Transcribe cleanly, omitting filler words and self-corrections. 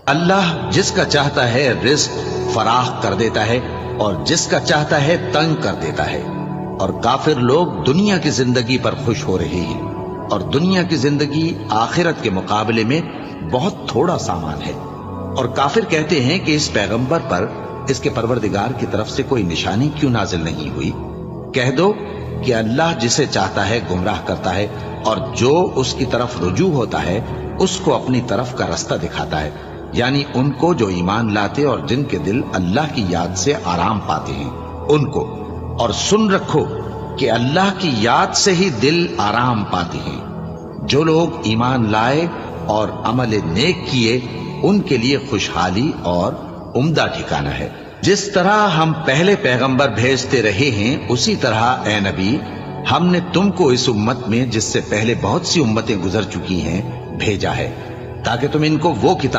अल्लाह जिसका चाहता है रिज्क फराह कर देता है और जिसका चाहता है तंग कर देता है। और काफिर लोग दुनिया की जिंदगी पर खुश हो रहे हैं और दुनिया की जिंदगी आखिरत के मुकाबले में बहुत थोड़ा सामान है। और काफिर कहते हैं कि इस पैगंबर पर इसके परवरदिगार की तरफ से कोई निशानी क्यों नाजिल नहीं हुई। कह दो कि अल्लाह जिसे चाहता है गुमराह करता है और जो उसकी तरफ रुजू होता है उसको अपनी तरफ का रास्ता दिखाता है, यानी उनको जो ईमान लाते और जिनके दिल अल्लाह की याद से आराम पाते हैं उनको। और सुन रखो कि अल्लाह की याद से ही दिल आराम पाते हैं। जो लोग ईमान लाए और अमल नेक किए उनके लिए खुशहाली और उम्दा ठिकाना है। जिस तरह हम पहले पैगंबर भेजते रहे हैं उसी तरह ए नबी हमने तुमको इस उम्मत में जिससे पहले बहुत सी उम्मतें गुजर चुकी हैं भेजा है, ताकि तुम इनको वो किताब